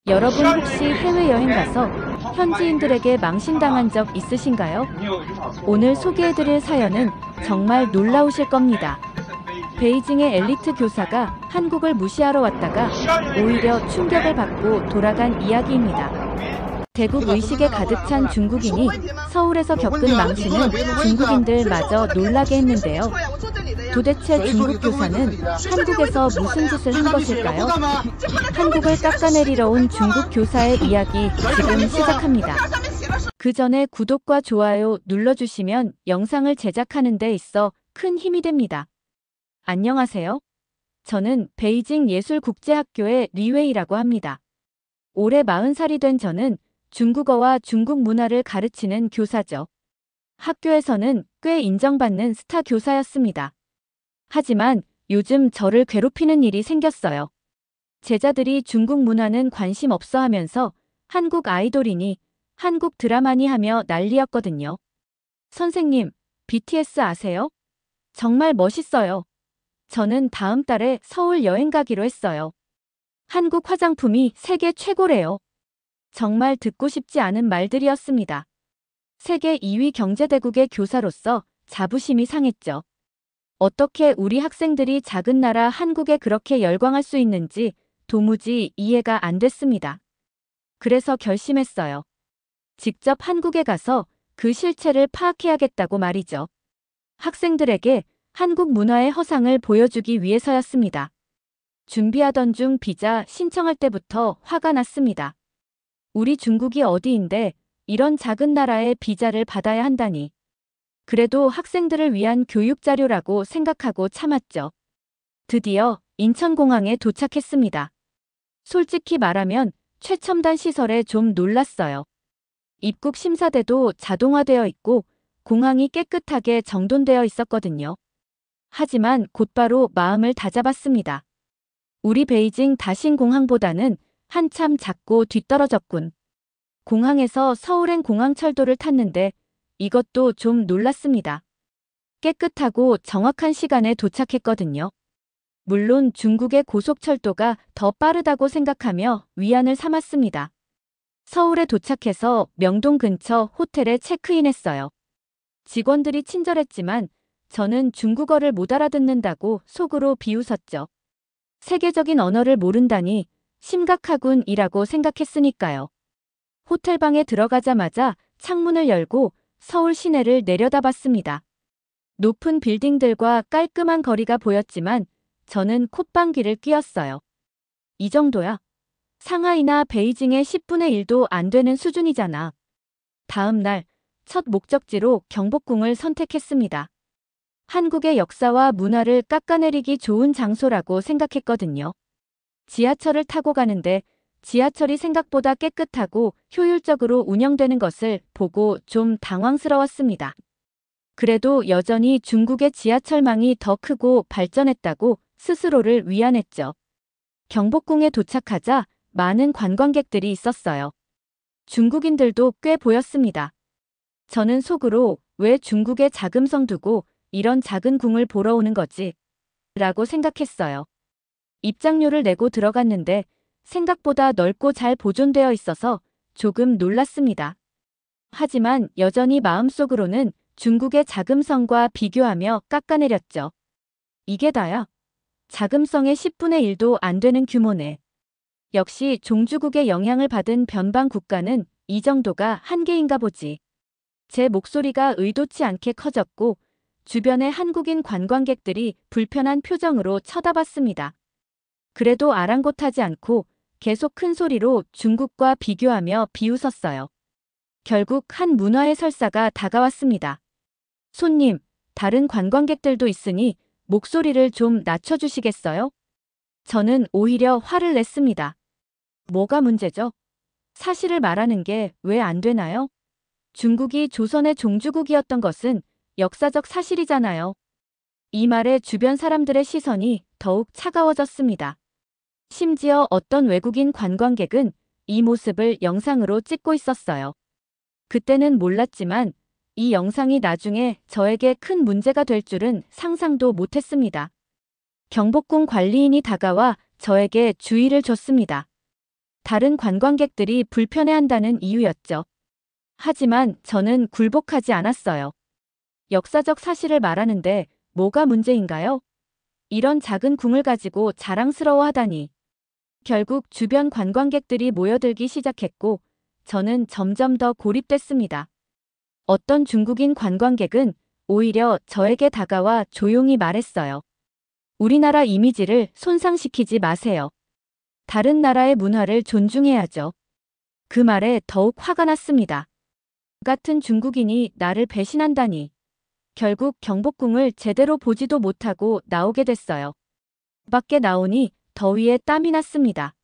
여러분 혹시 해외여행 가서 현지인들에게 망신당한 적 있으신가요? 오늘 소개해드릴 사연은 정말 놀라우실 겁니다. 베이징의 엘리트 교사가 한국을 무시하러 왔다가 오히려 충격을 받고 돌아간 이야기입니다. 대국 의식에 가득 찬 중국인이 서울에서 겪은 망신은 중국인들마저 놀라게 했는데요. 도대체 중국 교사는 한국에서 무슨 짓을 한 것일까요? 한국을 깎아내리러 온 중국 교사의 이야기 지금 시작합니다. 그 전에 구독과 좋아요 눌러주시면 영상을 제작하는 데 있어 큰 힘이 됩니다. 안녕하세요. 저는 베이징 예술국제학교의 리웨이라고 합니다. 올해 40살이 된 저는 중국어와 중국 문화를 가르치는 교사죠. 학교에서는 꽤 인정받는 스타 교사였습니다. 하지만 요즘 저를 괴롭히는 일이 생겼어요. 제자들이 중국 문화는 관심 없어 하면서 한국 아이돌이니 한국 드라마니 하며 난리였거든요. 선생님, BTS 아세요? 정말 멋있어요. 저는 다음 달에 서울 여행 가기로 했어요. 한국 화장품이 세계 최고래요. 정말 듣고 싶지 않은 말들이었습니다. 세계 2위 경제대국의 교사로서 자부심이 상했죠. 어떻게 우리 학생들이 작은 나라 한국에 그렇게 열광할 수 있는지 도무지 이해가 안 됐습니다. 그래서 결심했어요. 직접 한국에 가서 그 실체를 파악해야겠다고 말이죠. 학생들에게 한국 문화의 허상을 보여주기 위해서였습니다. 준비하던 중 비자 신청할 때부터 화가 났습니다. 우리 중국이 어디인데 이런 작은 나라에 비자를 받아야 한다니. 그래도 학생들을 위한 교육 자료라고 생각하고 참았죠. 드디어 인천공항에 도착했습니다. 솔직히 말하면 최첨단 시설에 좀 놀랐어요. 입국 심사대도 자동화되어 있고 공항이 깨끗하게 정돈되어 있었거든요. 하지만 곧바로 마음을 다잡았습니다. 우리 베이징 다신공항보다는 한참 작고 뒤떨어졌군. 공항에서 서울행 공항철도를 탔는데 이것도 좀 놀랐습니다. 깨끗하고 정확한 시간에 도착했거든요. 물론 중국의 고속철도가 더 빠르다고 생각하며 위안을 삼았습니다. 서울에 도착해서 명동 근처 호텔에 체크인했어요. 직원들이 친절했지만 저는 중국어를 못 알아듣는다고 속으로 비웃었죠. 세계적인 언어를 모른다니 심각하군이라고 생각했으니까요. 호텔방에 들어가자마자 창문을 열고 서울 시내를 내려다봤습니다. 높은 빌딩들과 깔끔한 거리가 보였지만 저는 콧방귀를 뀌었어요. 이 정도야? 상하이나 베이징의 10분의 1도 안 되는 수준이잖아. 다음 날 첫 목적지로 경복궁을 선택했습니다. 한국의 역사와 문화를 깎아내리기 좋은 장소라고 생각했거든요. 지하철을 타고 가는데 지하철이 생각보다 깨끗하고 효율적으로 운영되는 것을 보고 좀 당황스러웠습니다. 그래도 여전히 중국의 지하철망이 더 크고 발전했다고 스스로를 위안했죠. 경복궁에 도착하자 많은 관광객들이 있었어요. 중국인들도 꽤 보였습니다. 저는 속으로 왜 중국에 자금성 두고 이런 작은 궁을 보러 오는 거지? 라고 생각했어요. 입장료를 내고 들어갔는데 생각보다 넓고 잘 보존되어 있어서 조금 놀랐습니다. 하지만 여전히 마음속으로는 중국의 자금성과 비교하며 깎아내렸죠. 이게 다야? 자금성의 10분의 1도 안 되는 규모네. 역시 종주국의 영향을 받은 변방 국가는 이 정도가 한계인가 보지. 제 목소리가 의도치 않게 커졌고 주변의 한국인 관광객들이 불편한 표정으로 쳐다봤습니다. 그래도 아랑곳하지 않고 계속 큰 소리로 중국과 비교하며 비웃었어요. 결국 한 문화의 설사가 다가왔습니다. 손님, 다른 관광객들도 있으니 목소리를 좀 낮춰주시겠어요? 저는 오히려 화를 냈습니다. 뭐가 문제죠? 사실을 말하는 게 왜 안 되나요? 중국이 조선의 종주국이었던 것은 역사적 사실이잖아요. 이 말에 주변 사람들의 시선이 더욱 차가워졌습니다. 심지어 어떤 외국인 관광객은 이 모습을 영상으로 찍고 있었어요. 그때는 몰랐지만 이 영상이 나중에 저에게 큰 문제가 될 줄은 상상도 못했습니다. 경복궁 관리인이 다가와 저에게 주의를 줬습니다. 다른 관광객들이 불편해한다는 이유였죠. 하지만 저는 굴복하지 않았어요. 역사적 사실을 말하는데 뭐가 문제인가요? 이런 작은 궁을 가지고 자랑스러워하다니. 결국 주변 관광객들이 모여들기 시작했고 저는 점점 더 고립됐습니다. 어떤 중국인 관광객은 오히려 저에게 다가와 조용히 말했어요. 우리나라 이미지를 손상시키지 마세요. 다른 나라의 문화를 존중해야죠. 그 말에 더욱 화가 났습니다. 같은 중국인이 나를 배신한다니. 결국 경복궁을 제대로 보지도 못하고 나오게 됐어요. 밖에 나오니 더위에 땀이 났습니다.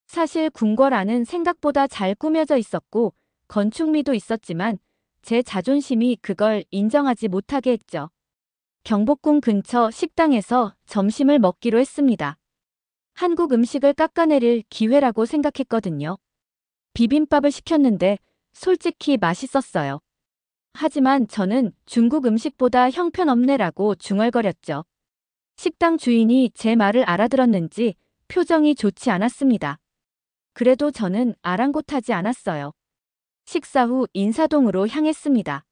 사실 궁궐 안은 생각보다 잘 꾸며져 있었고 건축미도 있었지만 제 자존심이 그걸 인정하지 못하게 했죠. 경복궁 근처 식당에서 점심을 먹기로 했습니다. 한국 음식을 깎아내릴 기회라고 생각했거든요. 비빔밥을 시켰는데 솔직히 맛있었어요. 하지만 저는 중국 음식보다 형편없네라고 중얼거렸죠. 식당 주인이 제 말을 알아들었는지 표정이 좋지 않았습니다. 그래도 저는 아랑곳하지 않았어요. 식사 후 인사동으로 향했습니다.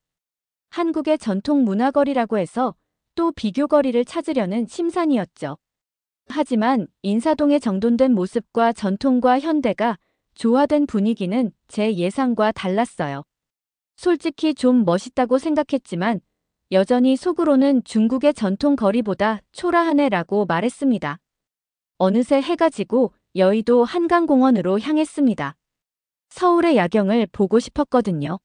한국의 전통 문화거리라고 해서 또 비교거리를 찾으려는 심산이었죠. 하지만 인사동의 정돈된 모습과 전통과 현대가 조화된 분위기는 제 예상과 달랐어요. 솔직히 좀 멋있다고 생각했지만 여전히 속으로는 중국의 전통 거리보다 초라하네라고 말했습니다. 어느새 해가 지고 여의도 한강공원으로 향했습니다. 서울의 야경을 보고 싶었거든요.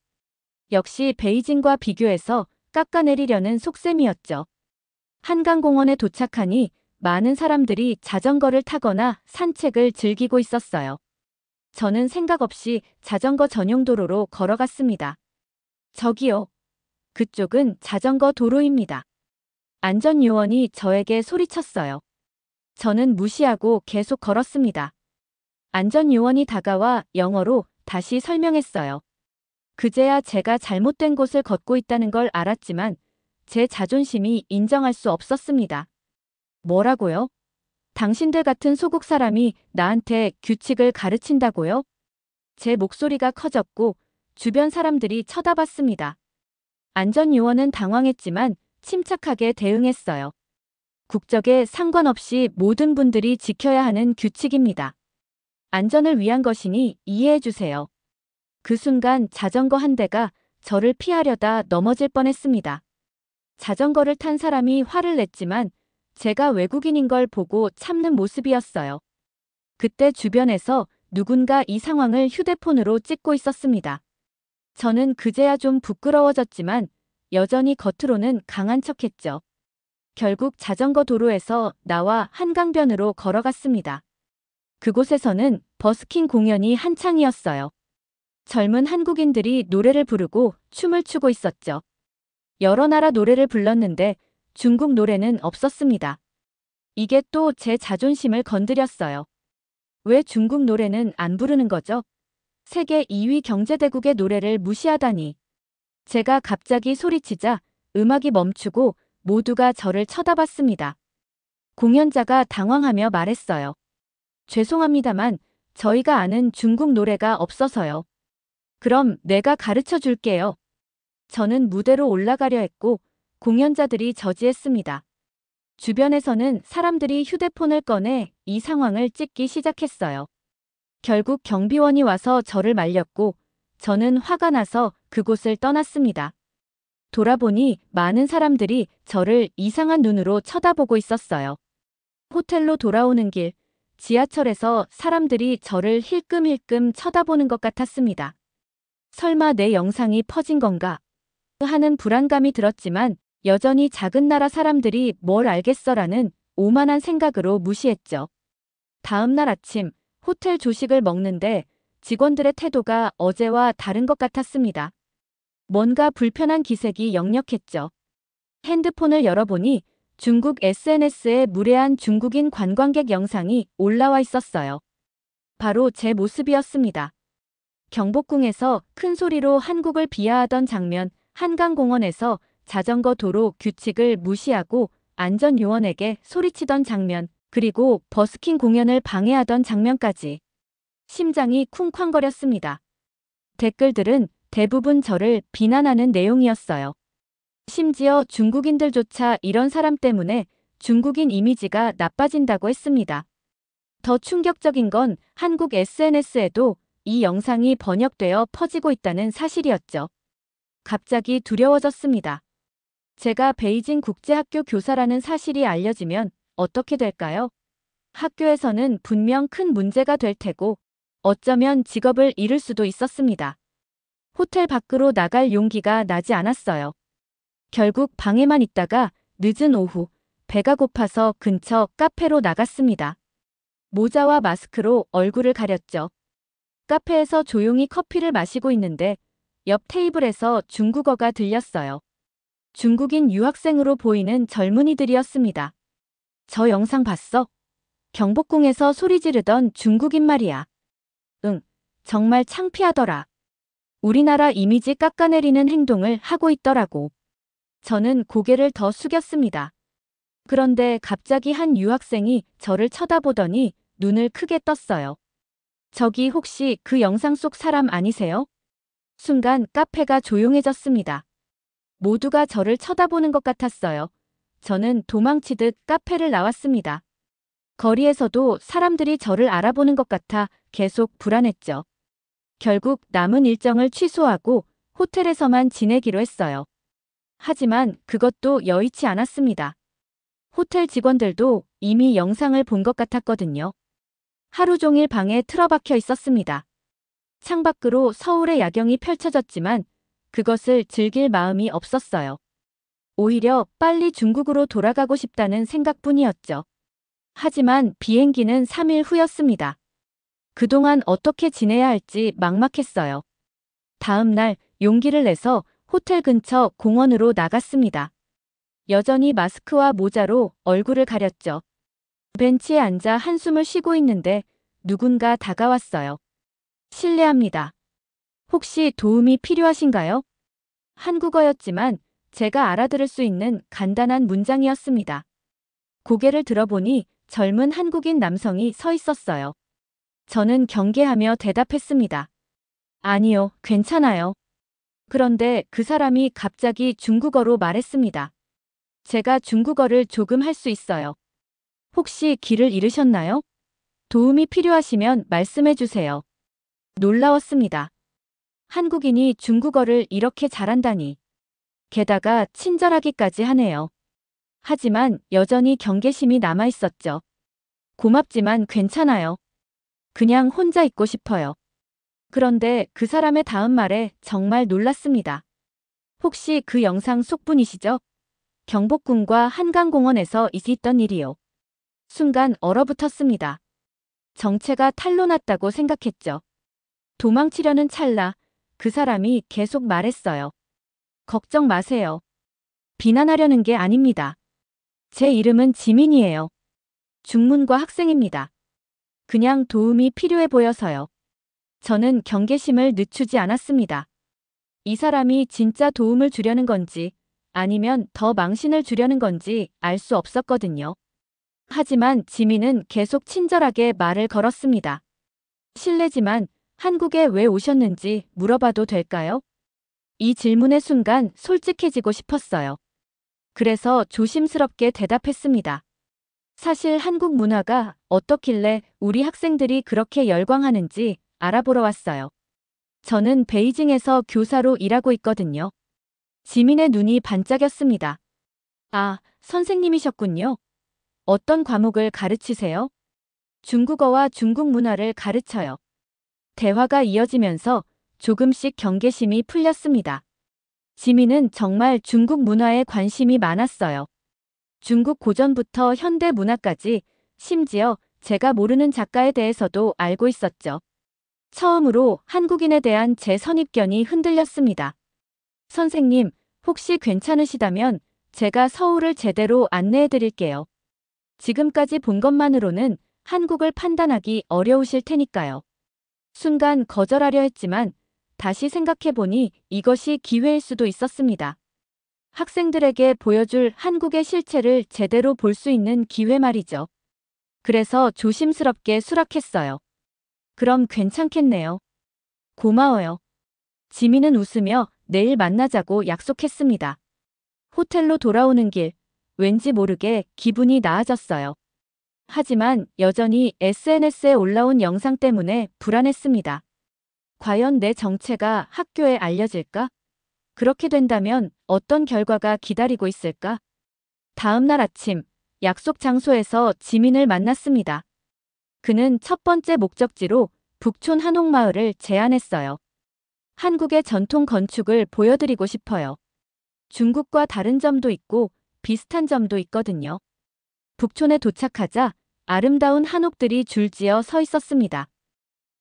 역시 베이징과 비교해서 깎아내리려는 속셈이었죠. 한강공원에 도착하니 많은 사람들이 자전거를 타거나 산책을 즐기고 있었어요. 저는 생각 없이 자전거 전용 도로로 걸어갔습니다. 저기요. 그쪽은 자전거 도로입니다. 안전요원이 저에게 소리쳤어요. 저는 무시하고 계속 걸었습니다. 안전요원이 다가와 영어로 다시 설명했어요. 그제야 제가 잘못된 곳을 걷고 있다는 걸 알았지만 제 자존심이 인정할 수 없었습니다. 뭐라고요? 당신들 같은 소국 사람이 나한테 규칙을 가르친다고요? 제 목소리가 커졌고 주변 사람들이 쳐다봤습니다. 안전요원은 당황했지만 침착하게 대응했어요. 국적에 상관없이 모든 분들이 지켜야 하는 규칙입니다. 안전을 위한 것이니 이해해 주세요. 그 순간 자전거 한 대가 저를 피하려다 넘어질 뻔했습니다. 자전거를 탄 사람이 화를 냈지만 제가 외국인인 걸 보고 참는 모습이었어요. 그때 주변에서 누군가 이 상황을 휴대폰으로 찍고 있었습니다. 저는 그제야 좀 부끄러워졌지만 여전히 겉으로는 강한 척했죠. 결국 자전거 도로에서 나와 한강변으로 걸어갔습니다. 그곳에서는 버스킹 공연이 한창이었어요. 젊은 한국인들이 노래를 부르고 춤을 추고 있었죠. 여러 나라 노래를 불렀는데 중국 노래는 없었습니다. 이게 또 제 자존심을 건드렸어요. 왜 중국 노래는 안 부르는 거죠? 세계 2위 경제대국의 노래를 무시하다니. 제가 갑자기 소리치자 음악이 멈추고 모두가 저를 쳐다봤습니다. 공연자가 당황하며 말했어요. 죄송합니다만 저희가 아는 중국 노래가 없어서요. 그럼 내가 가르쳐 줄게요. 저는 무대로 올라가려 했고 공연자들이 저지했습니다. 주변에서는 사람들이 휴대폰을 꺼내 이 상황을 찍기 시작했어요. 결국 경비원이 와서 저를 말렸고 저는 화가 나서 그곳을 떠났습니다. 돌아보니 많은 사람들이 저를 이상한 눈으로 쳐다보고 있었어요. 호텔로 돌아오는 길, 지하철에서 사람들이 저를 힐끔힐끔 쳐다보는 것 같았습니다. 설마 내 영상이 퍼진 건가? 하는 불안감이 들었지만 여전히 작은 나라 사람들이 뭘 알겠어라는 오만한 생각으로 무시했죠. 다음 날 아침 호텔 조식을 먹는데 직원들의 태도가 어제와 다른 것 같았습니다. 뭔가 불편한 기색이 역력했죠. 핸드폰을 열어보니 중국 SNS에 무례한 중국인 관광객 영상이 올라와 있었어요. 바로 제 모습이었습니다. 경복궁에서 큰 소리로 한국을 비하하던 장면, 한강공원에서 자전거 도로 규칙을 무시하고 안전요원에게 소리치던 장면, 그리고 버스킹 공연을 방해하던 장면까지. 심장이 쿵쾅거렸습니다. 댓글들은 대부분 저를 비난하는 내용이었어요. 심지어 중국인들조차 이런 사람 때문에 중국인 이미지가 나빠진다고 했습니다. 더 충격적인 건 한국 SNS에도 이 영상이 번역되어 퍼지고 있다는 사실이었죠. 갑자기 두려워졌습니다. 제가 베이징 국제학교 교사라는 사실이 알려지면 어떻게 될까요? 학교에서는 분명 큰 문제가 될 테고 어쩌면 직업을 잃을 수도 있었습니다. 호텔 밖으로 나갈 용기가 나지 않았어요. 결국 방에만 있다가 늦은 오후 배가 고파서 근처 카페로 나갔습니다. 모자와 마스크로 얼굴을 가렸죠. 카페에서 조용히 커피를 마시고 있는데 옆 테이블에서 중국어가 들렸어요. 중국인 유학생으로 보이는 젊은이들이었습니다. 저 영상 봤어? 경복궁에서 소리 지르던 중국인 말이야. 응, 정말 창피하더라. 우리나라 이미지 깎아내리는 행동을 하고 있더라고. 저는 고개를 더 숙였습니다. 그런데 갑자기 한 유학생이 저를 쳐다보더니 눈을 크게 떴어요. 저기 혹시 그 영상 속 사람 아니세요? 순간 카페가 조용해졌습니다. 모두가 저를 쳐다보는 것 같았어요. 저는 도망치듯 카페를 나왔습니다. 거리에서도 사람들이 저를 알아보는 것 같아 계속 불안했죠. 결국 남은 일정을 취소하고 호텔에서만 지내기로 했어요. 하지만 그것도 여의치 않았습니다. 호텔 직원들도 이미 영상을 본 것 같았거든요. 하루 종일 방에 틀어박혀 있었습니다. 창밖으로 서울의 야경이 펼쳐졌지만 그것을 즐길 마음이 없었어요. 오히려 빨리 중국으로 돌아가고 싶다는 생각뿐이었죠. 하지만 비행기는 3일 후였습니다. 그동안 어떻게 지내야 할지 막막했어요. 다음 날 용기를 내서 호텔 근처 공원으로 나갔습니다. 여전히 마스크와 모자로 얼굴을 가렸죠. 벤치에 앉아 한숨을 쉬고 있는데 누군가 다가왔어요. 실례합니다. 혹시 도움이 필요하신가요? 한국어였지만 제가 알아들을 수 있는 간단한 문장이었습니다. 고개를 들어보니 젊은 한국인 남성이 서 있었어요. 저는 경계하며 대답했습니다. 아니요, 괜찮아요. 그런데 그 사람이 갑자기 중국어로 말했습니다. 제가 중국어를 조금 할 수 있어요. 혹시 길을 잃으셨나요? 도움이 필요하시면 말씀해 주세요. 놀라웠습니다. 한국인이 중국어를 이렇게 잘한다니. 게다가 친절하기까지 하네요. 하지만 여전히 경계심이 남아 있었죠. 고맙지만 괜찮아요. 그냥 혼자 있고 싶어요. 그런데 그 사람의 다음 말에 정말 놀랐습니다. 혹시 그 영상 속 분이시죠? 경복궁과 한강공원에서 있었던 일이요. 순간 얼어붙었습니다. 정체가 탄로 났다고 생각했죠. 도망치려는 찰나 그 사람이 계속 말했어요. 걱정 마세요. 비난하려는 게 아닙니다. 제 이름은 지민이에요. 중문과 학생입니다. 그냥 도움이 필요해 보여서요. 저는 경계심을 늦추지 않았습니다. 이 사람이 진짜 도움을 주려는 건지 아니면 더 망신을 주려는 건지 알 수 없었거든요. 하지만 지민은 계속 친절하게 말을 걸었습니다. 실례지만 한국에 왜 오셨는지 물어봐도 될까요? 이 질문의 순간 솔직해지고 싶었어요. 그래서 조심스럽게 대답했습니다. 사실 한국 문화가 어떻길래 우리 학생들이 그렇게 열광하는지 알아보러 왔어요. 저는 베이징에서 교사로 일하고 있거든요. 지민의 눈이 반짝였습니다. 아, 선생님이셨군요. 어떤 과목을 가르치세요? 중국어와 중국 문화를 가르쳐요. 대화가 이어지면서 조금씩 경계심이 풀렸습니다. 지민은 정말 중국 문화에 관심이 많았어요. 중국 고전부터 현대 문화까지 심지어 제가 모르는 작가에 대해서도 알고 있었죠. 처음으로 한국인에 대한 제 선입견이 흔들렸습니다. 선생님, 혹시 괜찮으시다면 제가 서울을 제대로 안내해 드릴게요. 지금까지 본 것만으로는 한국을 판단하기 어려우실 테니까요. 순간 거절하려 했지만 다시 생각해보니 이것이 기회일 수도 있었습니다. 학생들에게 보여줄 한국의 실체를 제대로 볼 수 있는 기회 말이죠. 그래서 조심스럽게 수락했어요. 그럼 괜찮겠네요. 고마워요. 지민은 웃으며 내일 만나자고 약속했습니다. 호텔로 돌아오는 길, 왠지 모르게 기분이 나아졌어요. 하지만 여전히 SNS에 올라온 영상 때문에 불안했습니다. 과연 내 정체가 학교에 알려질까? 그렇게 된다면 어떤 결과가 기다리고 있을까? 다음 날 아침, 약속 장소에서 지민을 만났습니다. 그는 첫 번째 목적지로 북촌 한옥마을을 제안했어요. 한국의 전통 건축을 보여드리고 싶어요. 중국과 다른 점도 있고 비슷한 점도 있거든요. 북촌에 도착하자 아름다운 한옥들이 줄지어 서 있었습니다.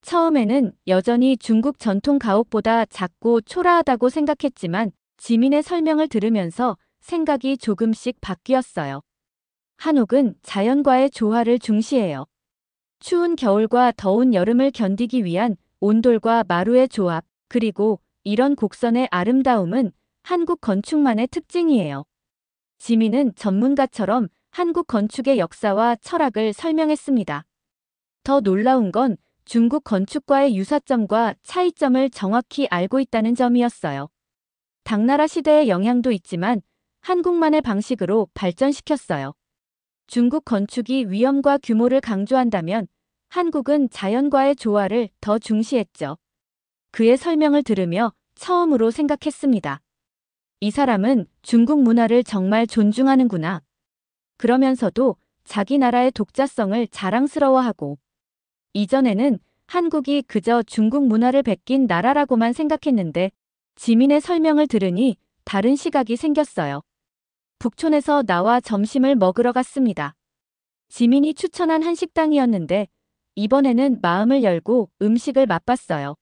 처음에는 여전히 중국 전통 가옥보다 작고 초라하다고 생각했지만 지민의 설명을 들으면서 생각이 조금씩 바뀌었어요. 한옥은 자연과의 조화를 중시해요. 추운 겨울과 더운 여름을 견디기 위한 온돌과 마루의 조합, 그리고 이런 곡선의 아름다움은 한국 건축만의 특징이에요. 지민은 전문가처럼 한국 건축의 역사와 철학을 설명했습니다. 더 놀라운 건 중국 건축과의 유사점과 차이점을 정확히 알고 있다는 점이었어요. 당나라 시대의 영향도 있지만 한국만의 방식으로 발전시켰어요. 중국 건축이 위엄과 규모를 강조한다면 한국은 자연과의 조화를 더 중시했죠. 그의 설명을 들으며 처음으로 생각했습니다. 이 사람은 중국 문화를 정말 존중하는구나. 그러면서도 자기 나라의 독자성을 자랑스러워하고, 이전에는 한국이 그저 중국 문화를 베낀 나라라고만 생각했는데 지민의 설명을 들으니 다른 시각이 생겼어요. 북촌에서 나와 점심을 먹으러 갔습니다. 지민이 추천한 한식당이었는데 이번에는 마음을 열고 음식을 맛봤어요.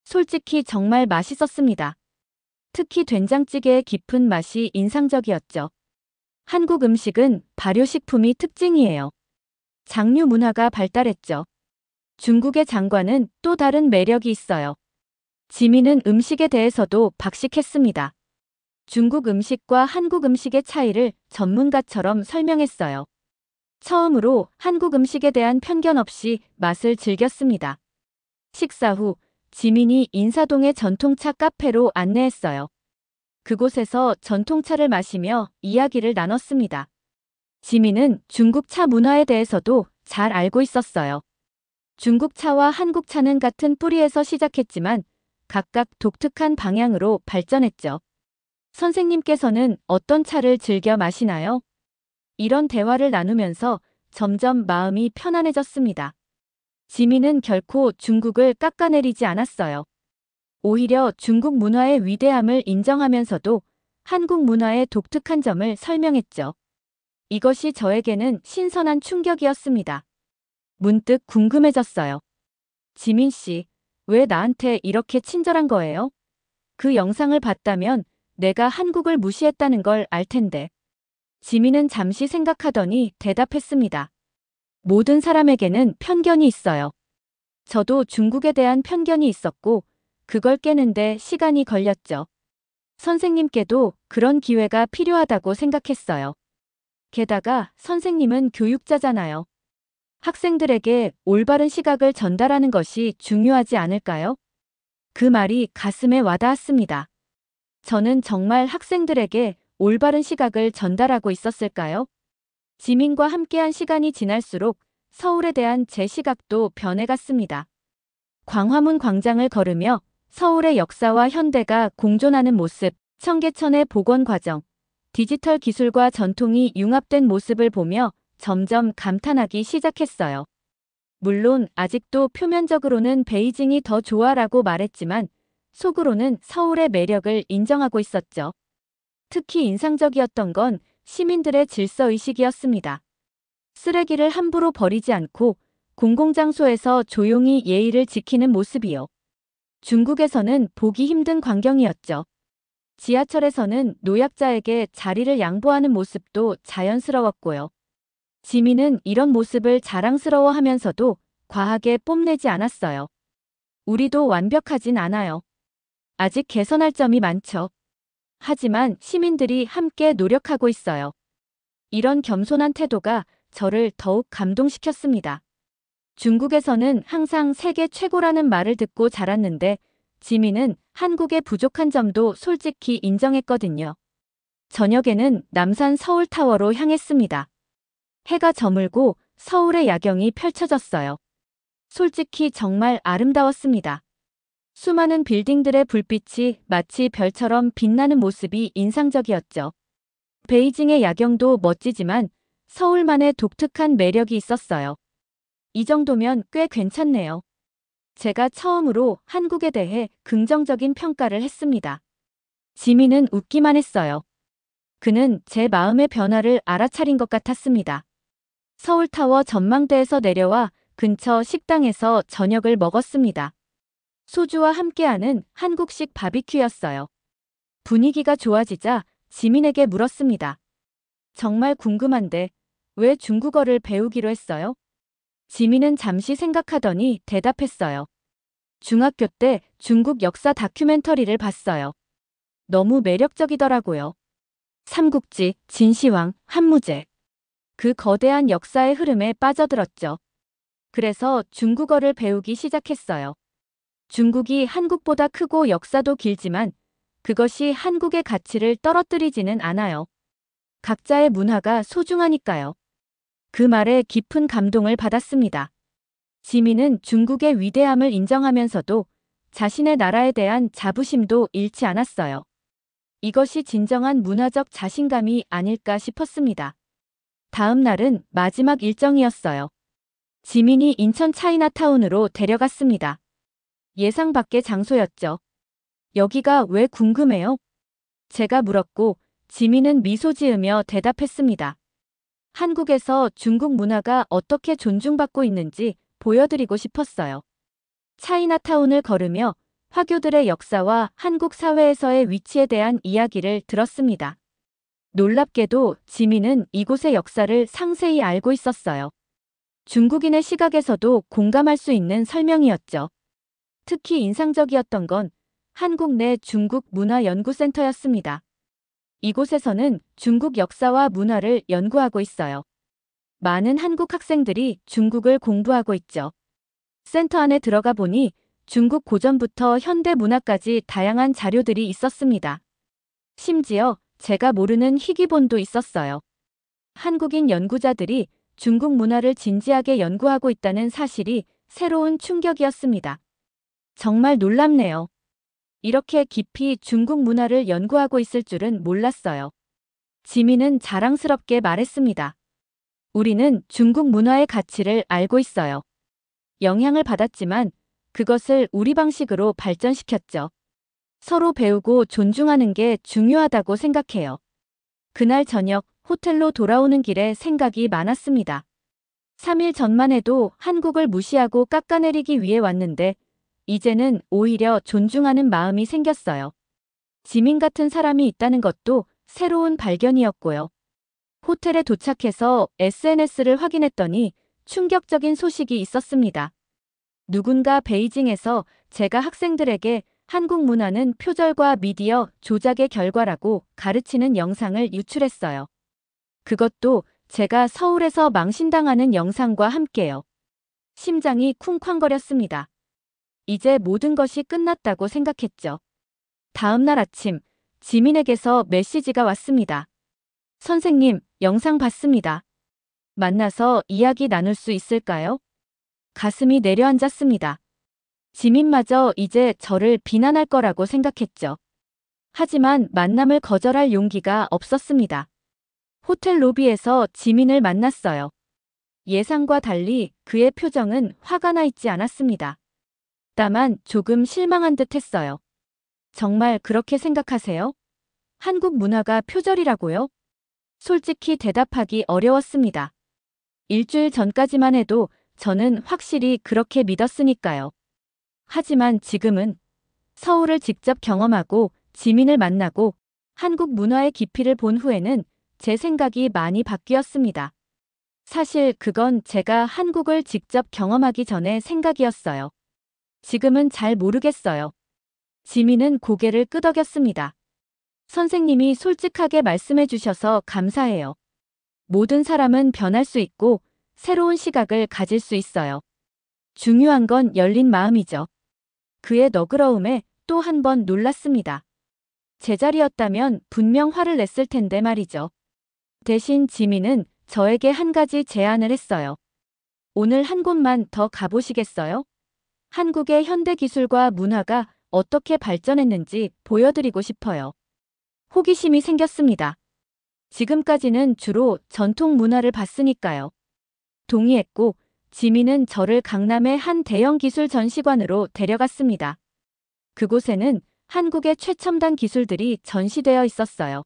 솔직히 정말 맛있었습니다. 특히 된장찌개의 깊은 맛이 인상적이었죠. 한국 음식은 발효식품이 특징이에요. 장류 문화가 발달했죠. 중국의 장과는 또 다른 매력이 있어요. 지민은 음식에 대해서도 박식했습니다. 중국 음식과 한국 음식의 차이를 전문가처럼 설명했어요. 처음으로 한국 음식에 대한 편견 없이 맛을 즐겼습니다. 식사 후 지민이 인사동의 전통차 카페로 안내했어요. 그곳에서 전통차를 마시며 이야기를 나눴습니다. 지민은 중국 차 문화에 대해서도 잘 알고 있었어요. 중국 차와 한국 차는 같은 뿌리에서 시작했지만 각각 독특한 방향으로 발전했죠. 선생님께서는 어떤 차를 즐겨 마시나요? 이런 대화를 나누면서 점점 마음이 편안해졌습니다. 지민은 결코 중국을 깎아내리지 않았어요. 오히려 중국 문화의 위대함을 인정하면서도 한국 문화의 독특한 점을 설명했죠. 이것이 저에게는 신선한 충격이었습니다. 문득 궁금해졌어요. 지민 씨, 왜 나한테 이렇게 친절한 거예요? 그 영상을 봤다면 내가 한국을 무시했다는 걸 알 텐데. 지민은 잠시 생각하더니 대답했습니다. 모든 사람에게는 편견이 있어요. 저도 중국에 대한 편견이 있었고 그걸 깨는데 시간이 걸렸죠. 선생님께도 그런 기회가 필요하다고 생각했어요. 게다가 선생님은 교육자잖아요. 학생들에게 올바른 시각을 전달하는 것이 중요하지 않을까요? 그 말이 가슴에 와닿았습니다. 저는 정말 학생들에게 올바른 시각을 전달하고 있었을까요? 지민과 함께한 시간이 지날수록 서울에 대한 제 시각도 변해갔습니다. 광화문 광장을 걸으며 서울의 역사와 현대가 공존하는 모습, 청계천의 복원 과정, 디지털 기술과 전통이 융합된 모습을 보며 점점 감탄하기 시작했어요. 물론 아직도 표면적으로는 베이징이 더 좋아라고 말했지만 속으로는 서울의 매력을 인정하고 있었죠. 특히 인상적이었던 건 시민들의 질서의식이었습니다. 쓰레기를 함부로 버리지 않고 공공장소에서 조용히 예의를 지키는 모습이요. 중국에서는 보기 힘든 광경이었죠. 지하철에서는 노약자에게 자리를 양보하는 모습도 자연스러웠고요. 지민은 이런 모습을 자랑스러워하면서도 과하게 뽐내지 않았어요. 우리도 완벽하진 않아요. 아직 개선할 점이 많죠. 하지만 시민들이 함께 노력하고 있어요. 이런 겸손한 태도가 저를 더욱 감동시켰습니다. 중국에서는 항상 세계 최고라는 말을 듣고 자랐는데 지민은 한국의 부족한 점도 솔직히 인정했거든요. 저녁에는 남산 서울타워로 향했습니다. 해가 저물고 서울의 야경이 펼쳐졌어요. 솔직히 정말 아름다웠습니다. 수많은 빌딩들의 불빛이 마치 별처럼 빛나는 모습이 인상적이었죠. 베이징의 야경도 멋지지만 서울만의 독특한 매력이 있었어요. 이 정도면 꽤 괜찮네요. 제가 처음으로 한국에 대해 긍정적인 평가를 했습니다. 지민은 웃기만 했어요. 그는 제 마음의 변화를 알아차린 것 같았습니다. 서울타워 전망대에서 내려와 근처 식당에서 저녁을 먹었습니다. 소주와 함께하는 한국식 바비큐였어요. 분위기가 좋아지자 지민에게 물었습니다. 정말 궁금한데 왜 중국어를 배우기로 했어요? 지민은 잠시 생각하더니 대답했어요. 중학교 때 중국 역사 다큐멘터리를 봤어요. 너무 매력적이더라고요. 삼국지, 진시황, 한무제. 그 거대한 역사의 흐름에 빠져들었죠. 그래서 중국어를 배우기 시작했어요. 중국이 한국보다 크고 역사도 길지만 그것이 한국의 가치를 떨어뜨리지는 않아요. 각자의 문화가 소중하니까요. 그 말에 깊은 감동을 받았습니다. 지민은 중국의 위대함을 인정하면서도 자신의 나라에 대한 자부심도 잃지 않았어요. 이것이 진정한 문화적 자신감이 아닐까 싶었습니다. 다음 날은 마지막 일정이었어요. 지민이 인천 차이나타운으로 데려갔습니다. 예상 밖의 장소였죠. 여기가 왜 궁금해요? 제가 물었고 지민은 미소 지으며 대답했습니다. 한국에서 중국 문화가 어떻게 존중받고 있는지 보여드리고 싶었어요. 차이나타운을 걸으며 화교들의 역사와 한국 사회에서의 위치에 대한 이야기를 들었습니다. 놀랍게도 지민은 이곳의 역사를 상세히 알고 있었어요. 중국인의 시각에서도 공감할 수 있는 설명이었죠. 특히 인상적이었던 건 한국 내 중국 문화연구센터였습니다. 이곳에서는 중국 역사와 문화를 연구하고 있어요. 많은 한국 학생들이 중국을 공부하고 있죠. 센터 안에 들어가 보니 중국 고전부터 현대 문화까지 다양한 자료들이 있었습니다. 심지어 제가 모르는 희귀본도 있었어요. 한국인 연구자들이 중국 문화를 진지하게 연구하고 있다는 사실이 새로운 충격이었습니다. 정말 놀랍네요. 이렇게 깊이 중국 문화를 연구하고 있을 줄은 몰랐어요. 지민은 자랑스럽게 말했습니다. 우리는 중국 문화의 가치를 알고 있어요. 영향을 받았지만 그것을 우리 방식으로 발전시켰죠. 서로 배우고 존중하는 게 중요하다고 생각해요. 그날 저녁 호텔로 돌아오는 길에 생각이 많았습니다. 3일 전만 해도 한국을 무시하고 깎아내리기 위해 왔는데 이제는 오히려 존중하는 마음이 생겼어요. 지민 같은 사람이 있다는 것도 새로운 발견이었고요. 호텔에 도착해서 SNS를 확인했더니 충격적인 소식이 있었습니다. 누군가 베이징에서 제가 학생들에게 한국 문화는 표절과 미디어 조작의 결과라고 가르치는 영상을 유출했어요. 그것도 제가 서울에서 망신당하는 영상과 함께요. 심장이 쿵쾅거렸습니다. 이제 모든 것이 끝났다고 생각했죠. 다음 날 아침, 지민에게서 메시지가 왔습니다. 선생님, 영상 봤습니다. 만나서 이야기 나눌 수 있을까요? 가슴이 내려앉았습니다. 지민마저 이제 저를 비난할 거라고 생각했죠. 하지만 만남을 거절할 용기가 없었습니다. 호텔 로비에서 지민을 만났어요. 예상과 달리 그의 표정은 화가 나 있지 않았습니다. 다만 조금 실망한 듯 했어요. 정말 그렇게 생각하세요? 한국 문화가 표절이라고요? 솔직히 대답하기 어려웠습니다. 일주일 전까지만 해도 저는 확실히 그렇게 믿었으니까요. 하지만 지금은 서울을 직접 경험하고 지민을 만나고 한국 문화의 깊이를 본 후에는 제 생각이 많이 바뀌었습니다. 사실 그건 제가 한국을 직접 경험하기 전의 생각이었어요. 지금은 잘 모르겠어요. 지민은 고개를 끄덕였습니다. 선생님이 솔직하게 말씀해 주셔서 감사해요. 모든 사람은 변할 수 있고 새로운 시각을 가질 수 있어요. 중요한 건 열린 마음이죠. 그의 너그러움에 또 한 번 놀랐습니다. 제자리였다면 분명 화를 냈을 텐데 말이죠. 대신 지민은 저에게 한 가지 제안을 했어요. 오늘 한 곳만 더 가보시겠어요? 한국의 현대 기술과 문화가 어떻게 발전했는지 보여드리고 싶어요. 호기심이 생겼습니다. 지금까지는 주로 전통 문화를 봤으니까요. 동의했고, 지민은 저를 강남의 한 대형 기술 전시관으로 데려갔습니다. 그곳에는 한국의 최첨단 기술들이 전시되어 있었어요.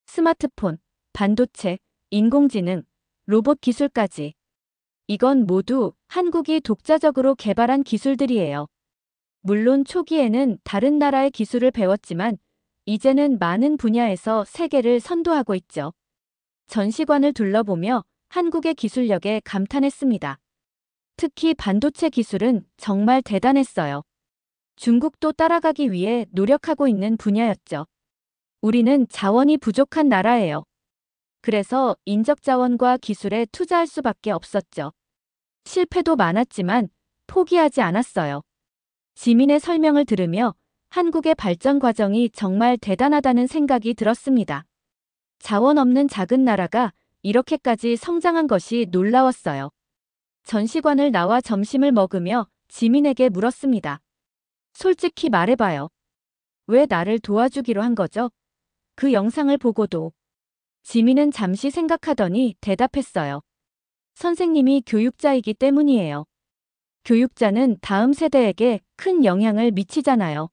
스마트폰, 반도체, 인공지능, 로봇 기술까지. 이건 모두 한국이 독자적으로 개발한 기술들이에요. 물론 초기에는 다른 나라의 기술을 배웠지만 이제는 많은 분야에서 세계를 선도하고 있죠. 전시관을 둘러보며 한국의 기술력에 감탄했습니다. 특히 반도체 기술은 정말 대단했어요. 중국도 따라가기 위해 노력하고 있는 분야였죠. 우리는 자원이 부족한 나라예요. 그래서 인적 자원과 기술에 투자할 수밖에 없었죠. 실패도 많았지만 포기하지 않았어요. 지민의 설명을 들으며 한국의 발전 과정이 정말 대단하다는 생각이 들었습니다. 자원 없는 작은 나라가 이렇게까지 성장한 것이 놀라웠어요. 전시관을 나와 점심을 먹으며 지민에게 물었습니다. 솔직히 말해봐요. 왜 나를 도와주기로 한 거죠? 그 영상을 보고도. 지민은 잠시 생각하더니 대답했어요. 선생님이 교육자이기 때문이에요. 교육자는 다음 세대에게 큰 영향을 미치잖아요.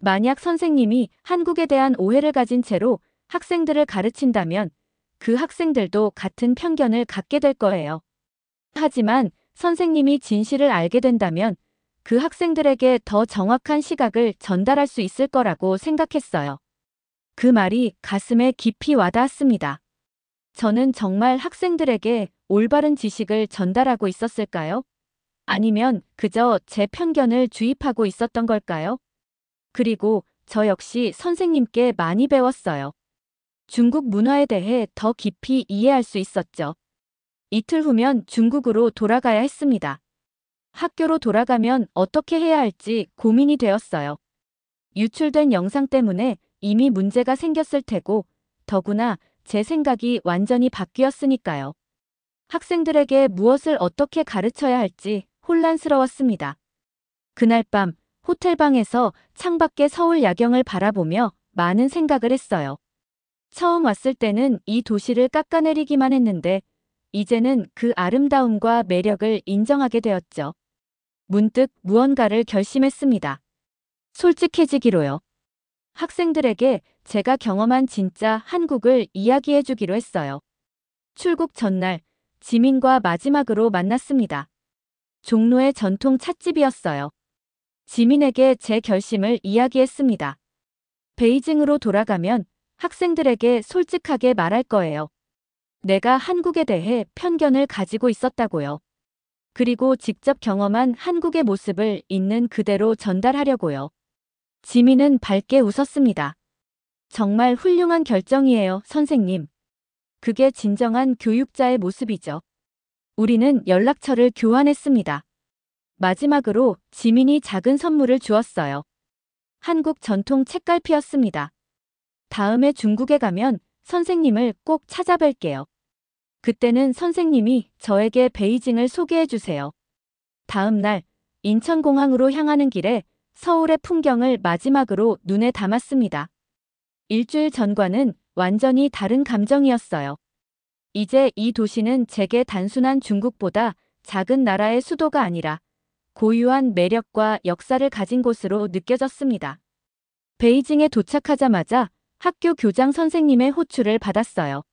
만약 선생님이 한국에 대한 오해를 가진 채로 학생들을 가르친다면 그 학생들도 같은 편견을 갖게 될 거예요. 하지만 선생님이 진실을 알게 된다면 그 학생들에게 더 정확한 시각을 전달할 수 있을 거라고 생각했어요. 그 말이 가슴에 깊이 와닿았습니다. 저는 정말 학생들에게 올바른 지식을 전달하고 있었을까요? 아니면 그저 제 편견을 주입하고 있었던 걸까요? 그리고 저 역시 선생님께 많이 배웠어요. 중국 문화에 대해 더 깊이 이해할 수 있었죠. 이틀 후면 중국으로 돌아가야 했습니다. 학교로 돌아가면 어떻게 해야 할지 고민이 되었어요. 유출된 영상 때문에 이미 문제가 생겼을 테고, 더구나 제 생각이 완전히 바뀌었으니까요. 학생들에게 무엇을 어떻게 가르쳐야 할지 혼란스러웠습니다. 그날 밤 호텔방에서 창밖의 서울 야경을 바라보며 많은 생각을 했어요. 처음 왔을 때는 이 도시를 깎아내리기만 했는데 이제는 그 아름다움과 매력을 인정하게 되었죠. 문득 무언가를 결심했습니다. 솔직해지기로요. 학생들에게 제가 경험한 진짜 한국을 이야기해 주기로 했어요. 출국 전날 지민과 마지막으로 만났습니다. 종로의 전통 찻집이었어요. 지민에게 제 결심을 이야기했습니다. 베이징으로 돌아가면 학생들에게 솔직하게 말할 거예요. 내가 한국에 대해 편견을 가지고 있었다고요. 그리고 직접 경험한 한국의 모습을 있는 그대로 전달하려고요. 지민은 밝게 웃었습니다. 정말 훌륭한 결정이에요, 선생님. 그게 진정한 교육자의 모습이죠. 우리는 연락처를 교환했습니다. 마지막으로 지민이 작은 선물을 주었어요. 한국 전통 책갈피였습니다. 다음에 중국에 가면 선생님을 꼭 찾아뵐게요. 그때는 선생님이 저에게 베이징을 소개해 주세요. 다음 날 인천공항으로 향하는 길에 서울의 풍경을 마지막으로 눈에 담았습니다. 일주일 전과는 완전히 다른 감정이었어요. 이제 이 도시는 제게 단순한 중국보다 작은 나라의 수도가 아니라 고유한 매력과 역사를 가진 곳으로 느껴졌습니다. 베이징에 도착하자마자 학교 교장 선생님의 호출을 받았어요.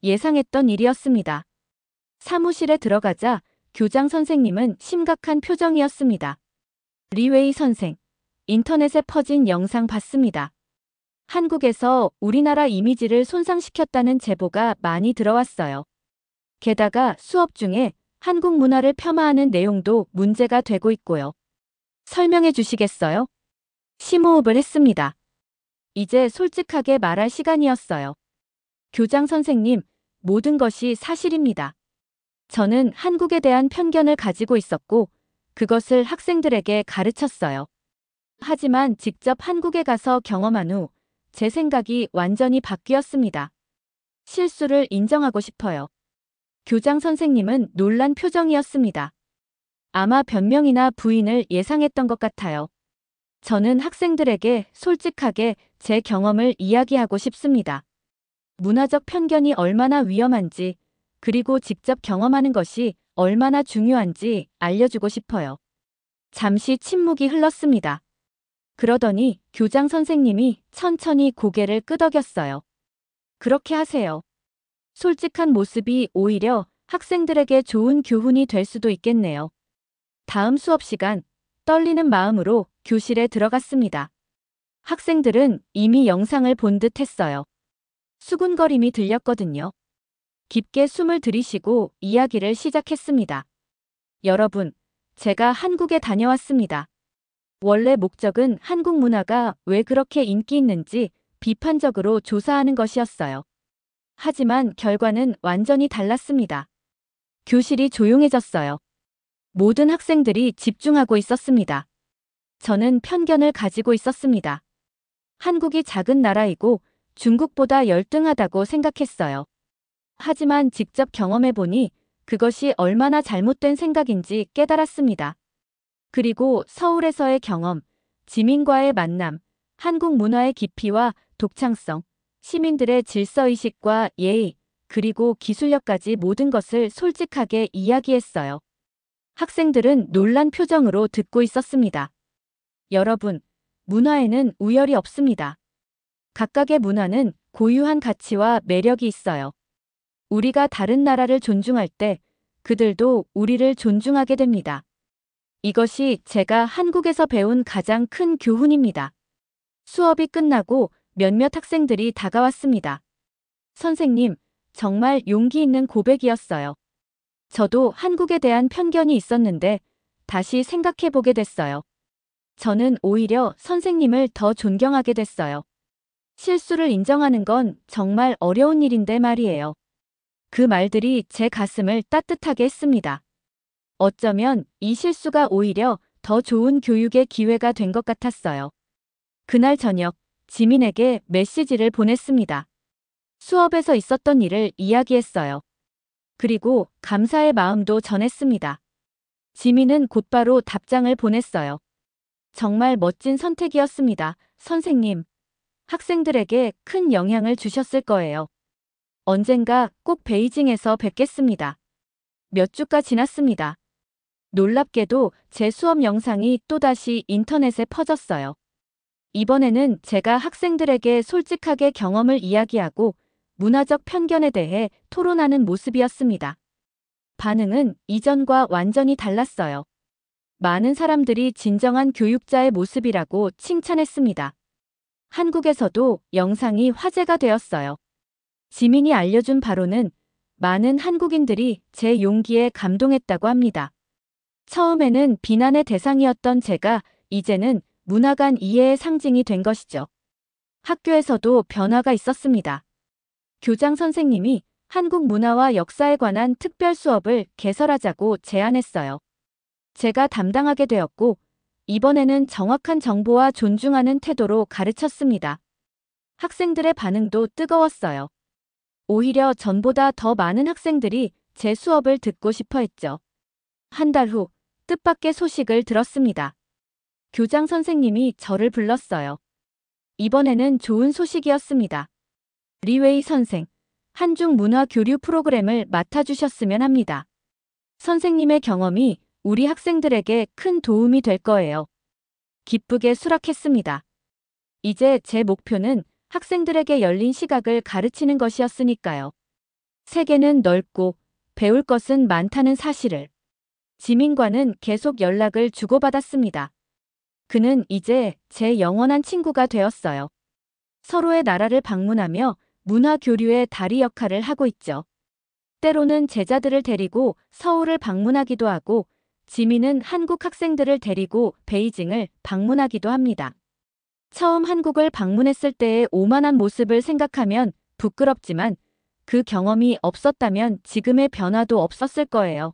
예상했던 일이었습니다. 사무실에 들어가자 교장 선생님은 심각한 표정이었습니다. 리웨이 선생, 인터넷에 퍼진 영상 봤습니다. 한국에서 우리나라 이미지를 손상시켰다는 제보가 많이 들어왔어요. 게다가 수업 중에 한국 문화를 폄하하는 내용도 문제가 되고 있고요. 설명해 주시겠어요? 심호흡을 했습니다. 이제 솔직하게 말할 시간이었어요. 교장 선생님, 모든 것이 사실입니다. 저는 한국에 대한 편견을 가지고 있었고, 그것을 학생들에게 가르쳤어요. 하지만 직접 한국에 가서 경험한 후 제 생각이 완전히 바뀌었습니다. 실수를 인정하고 싶어요. 교장 선생님은 놀란 표정이었습니다. 아마 변명이나 부인을 예상했던 것 같아요. 저는 학생들에게 솔직하게 제 경험을 이야기하고 싶습니다. 문화적 편견이 얼마나 위험한지, 그리고 직접 경험하는 것이 얼마나 중요한지 알려주고 싶어요. 잠시 침묵이 흘렀습니다. 그러더니 교장 선생님이 천천히 고개를 끄덕였어요. 그렇게 하세요. 솔직한 모습이 오히려 학생들에게 좋은 교훈이 될 수도 있겠네요. 다음 수업 시간, 떨리는 마음으로 교실에 들어갔습니다. 학생들은 이미 영상을 본 듯 했어요. 수군거림이 들렸거든요. 깊게 숨을 들이쉬고 이야기를 시작했습니다. 여러분, 제가 한국에 다녀왔습니다. 원래 목적은 한국 문화가 왜 그렇게 인기 있는지 비판적으로 조사하는 것이었어요. 하지만 결과는 완전히 달랐습니다. 교실이 조용해졌어요. 모든 학생들이 집중하고 있었습니다. 저는 편견을 가지고 있었습니다. 한국이 작은 나라이고 중국보다 열등하다고 생각했어요. 하지만 직접 경험해보니 그것이 얼마나 잘못된 생각인지 깨달았습니다. 그리고 서울에서의 경험, 지민과의 만남, 한국 문화의 깊이와 독창성, 시민들의 질서의식과 예의, 그리고 기술력까지 모든 것을 솔직하게 이야기했어요. 학생들은 놀란 표정으로 듣고 있었습니다. 여러분, 문화에는 우열이 없습니다. 각각의 문화는 고유한 가치와 매력이 있어요. 우리가 다른 나라를 존중할 때 그들도 우리를 존중하게 됩니다. 이것이 제가 한국에서 배운 가장 큰 교훈입니다. 수업이 끝나고 몇몇 학생들이 다가왔습니다. 선생님, 정말 용기 있는 고백이었어요. 저도 한국에 대한 편견이 있었는데 다시 생각해보게 됐어요. 저는 오히려 선생님을 더 존경하게 됐어요. 실수를 인정하는 건 정말 어려운 일인데 말이에요. 그 말들이 제 가슴을 따뜻하게 했습니다. 어쩌면 이 실수가 오히려 더 좋은 교육의 기회가 된 것 같았어요. 그날 저녁, 지민에게 메시지를 보냈습니다. 수업에서 있었던 일을 이야기했어요. 그리고 감사의 마음도 전했습니다. 지민은 곧바로 답장을 보냈어요. 정말 멋진 선택이었습니다. 선생님, 학생들에게 큰 영향을 주셨을 거예요. 언젠가 꼭 베이징에서 뵙겠습니다. 몇 주가 지났습니다. 놀랍게도 제 수업 영상이 또다시 인터넷에 퍼졌어요. 이번에는 제가 학생들에게 솔직하게 경험을 이야기하고 문화적 편견에 대해 토론하는 모습이었습니다. 반응은 이전과 완전히 달랐어요. 많은 사람들이 진정한 교육자의 모습이라고 칭찬했습니다. 한국에서도 영상이 화제가 되었어요. 지민이 알려준 바로는 많은 한국인들이 제 용기에 감동했다고 합니다. 처음에는 비난의 대상이었던 제가 이제는 문화 간 이해의 상징이 된 것이죠. 학교에서도 변화가 있었습니다. 교장 선생님이 한국 문화와 역사에 관한 특별 수업을 개설하자고 제안했어요. 제가 담당하게 되었고, 이번에는 정확한 정보와 존중하는 태도로 가르쳤습니다. 학생들의 반응도 뜨거웠어요. 오히려 전보다 더 많은 학생들이 제 수업을 듣고 싶어 했죠. 한 달 후, 뜻밖의 소식을 들었습니다. 교장 선생님이 저를 불렀어요. 이번에는 좋은 소식이었습니다. 리웨이 선생, 한중 문화 교류 프로그램을 맡아주셨으면 합니다. 선생님의 경험이 우리 학생들에게 큰 도움이 될 거예요. 기쁘게 수락했습니다. 이제 제 목표는 학생들에게 열린 시각을 가르치는 것이었으니까요. 세계는 넓고 배울 것은 많다는 사실을. 지민과는 계속 연락을 주고받았습니다. 그는 이제 제 영원한 친구가 되었어요. 서로의 나라를 방문하며 문화 교류의 다리 역할을 하고 있죠. 때로는 제자들을 데리고 서울을 방문하기도 하고 지민은 한국 학생들을 데리고 베이징을 방문하기도 합니다. 처음 한국을 방문했을 때의 오만한 모습을 생각하면 부끄럽지만 그 경험이 없었다면 지금의 변화도 없었을 거예요.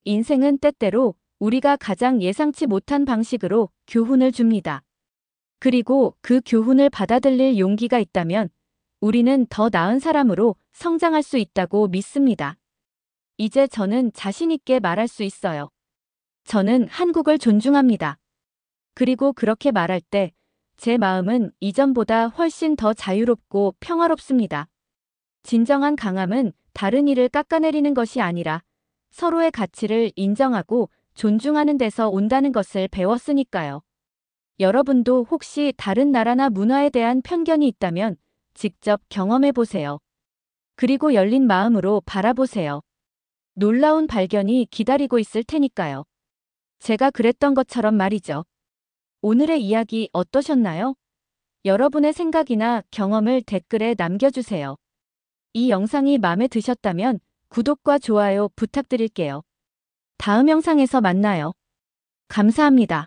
인생은 때때로 우리가 가장 예상치 못한 방식으로 교훈을 줍니다. 그리고 그 교훈을 받아들일 용기가 있다면 우리는 더 나은 사람으로 성장할 수 있다고 믿습니다. 이제 저는 자신 있게 말할 수 있어요. 저는 한국을 존중합니다. 그리고 그렇게 말할 때 제 마음은 이전보다 훨씬 더 자유롭고 평화롭습니다. 진정한 강함은 다른 이를 깎아내리는 것이 아니라 서로의 가치를 인정하고 존중하는 데서 온다는 것을 배웠으니까요. 여러분도 혹시 다른 나라나 문화에 대한 편견이 있다면 직접 경험해 보세요. 그리고 열린 마음으로 바라보세요. 놀라운 발견이 기다리고 있을 테니까요. 제가 그랬던 것처럼 말이죠. 오늘의 이야기 어떠셨나요? 여러분의 생각이나 경험을 댓글에 남겨주세요. 이 영상이 마음에 드셨다면 구독과 좋아요 부탁드릴게요. 다음 영상에서 만나요. 감사합니다.